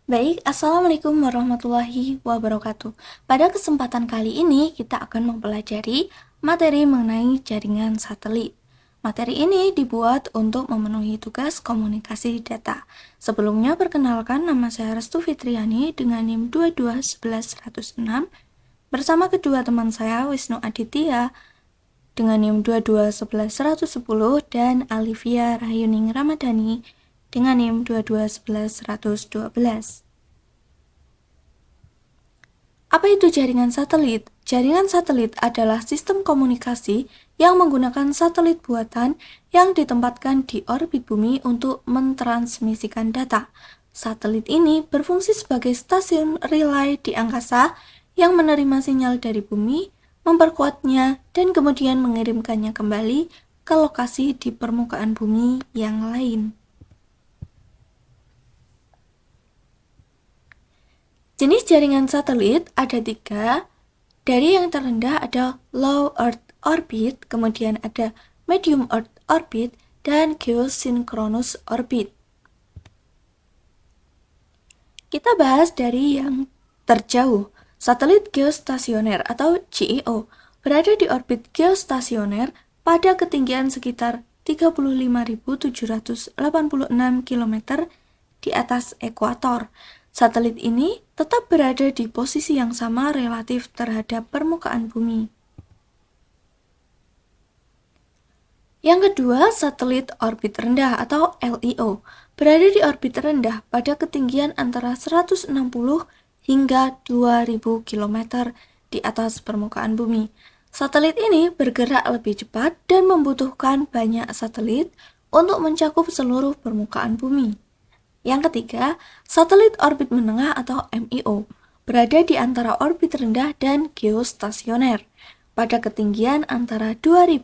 Baik, Assalamualaikum warahmatullahi wabarakatuh. Pada kesempatan kali ini, kita akan mempelajari materi mengenai jaringan satelit. Materi ini dibuat untuk memenuhi tugas komunikasi data. Sebelumnya, perkenalkan, nama saya Restu Fitriani dengan NIM 2211106 bersama kedua teman saya, Wisnu Aditya dengan NIM 2211110 dan Alivia Rahayuning Ramadhani dengan NIM 2211112. Apa itu jaringan satelit? Jaringan satelit adalah sistem komunikasi yang menggunakan satelit buatan yang ditempatkan di orbit bumi untuk mentransmisikan data. Satelit ini berfungsi sebagai stasiun relay di angkasa yang menerima sinyal dari bumi, memperkuatnya, dan kemudian mengirimkannya kembali ke lokasi di permukaan bumi yang lain. Jenis jaringan satelit ada 3. Dari yang terendah ada low Earth orbit, kemudian ada medium Earth orbit, dan geosynchronous orbit. Kita bahas dari yang terjauh. Satelit geostasioner atau GEO berada di orbit geostasioner pada ketinggian sekitar 35.786 km di atas ekuator. Satelit ini tetap berada di posisi yang sama relatif terhadap permukaan bumi. Yang kedua, satelit orbit rendah atau LEO berada di orbit rendah pada ketinggian antara 160 hingga 2000 km di atas permukaan bumi. Satelit ini bergerak lebih cepat dan membutuhkan banyak satelit untuk mencakup seluruh permukaan bumi. Yang ketiga, satelit orbit menengah atau MEO berada di antara orbit rendah dan geostasioner pada ketinggian antara 2000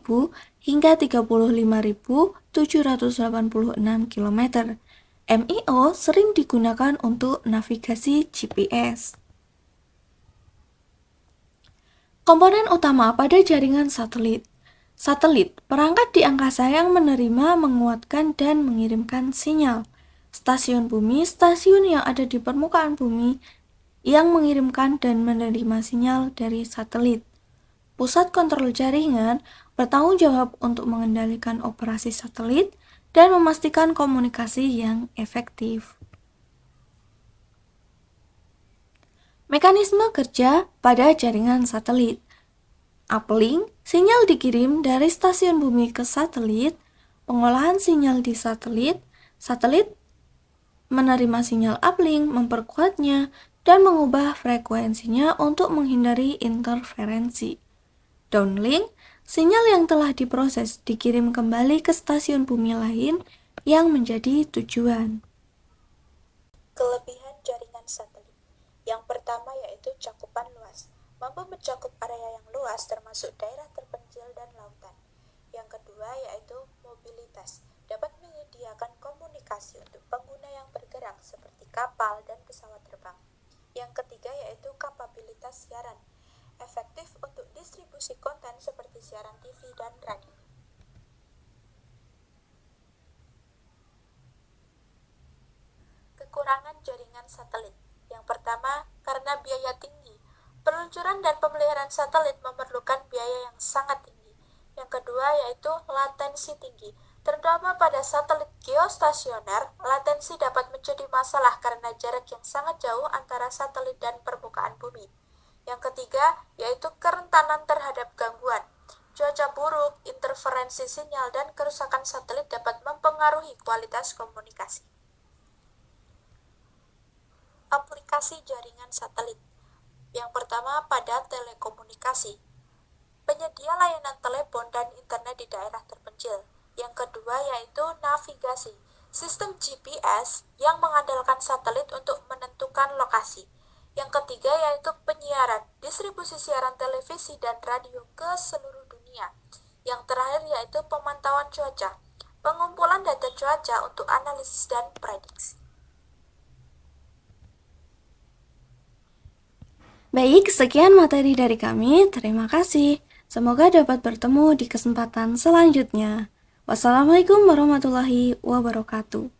hingga 35.786 km. MEO sering digunakan untuk navigasi GPS. Komponen utama pada jaringan satelit. Satelit, perangkat di angkasa yang menerima, menguatkan, dan mengirimkan sinyal. Stasiun bumi, stasiun yang ada di permukaan bumi yang mengirimkan dan menerima sinyal dari satelit. Pusat kontrol jaringan bertanggung jawab untuk mengendalikan operasi satelit dan memastikan komunikasi yang efektif. Mekanisme kerja pada jaringan satelit. Uplink, sinyal dikirim dari stasiun bumi ke satelit, pengolahan sinyal di satelit, satelit menerima sinyal uplink, memperkuatnya, dan mengubah frekuensinya untuk menghindari interferensi. Downlink, sinyal yang telah diproses dikirim kembali ke stasiun bumi lain yang menjadi tujuan. Kelebihan jaringan satelit. Yang pertama yaitu cakupan luas. Mampu mencakup area yang luas termasuk daerah terpencil dan lautan. Yang kedua yaitu mobilitas. Dapat menyediakan komunikasi untuk pengguna yang bergerak seperti kapal dan pesawat terbang. Yang ketiga yaitu kapabilitas siaran. Efektif untuk distribusi konten seperti siaran TV dan radio. Kekurangan jaringan satelit. Yang pertama, karena biaya tinggi. Peluncuran dan pemeliharaan satelit memerlukan biaya yang sangat tinggi. Yang kedua yaitu latensi tinggi. Terutama pada satelit geostasioner, latensi dapat menjadi masalah karena jarak yang sangat jauh antara satelit dan permukaan bumi. Yang ketiga, yaitu kerentanan terhadap gangguan. Cuaca buruk, interferensi sinyal, dan kerusakan satelit dapat mempengaruhi kualitas komunikasi. Aplikasi jaringan satelit. Yang pertama pada telekomunikasi. Penyedia layanan telepon dan internet di daerah terpencil. Yang kedua yaitu navigasi, sistem GPS yang mengandalkan satelit untuk menentukan lokasi. Yang ketiga yaitu penyiaran, distribusi siaran televisi dan radio ke seluruh dunia. Yang terakhir yaitu pemantauan cuaca, pengumpulan data cuaca untuk analisis dan prediksi. Baik, sekian materi dari kami. Terima kasih. Semoga dapat bertemu di kesempatan selanjutnya. Wassalamualaikum warahmatullahi wabarakatuh.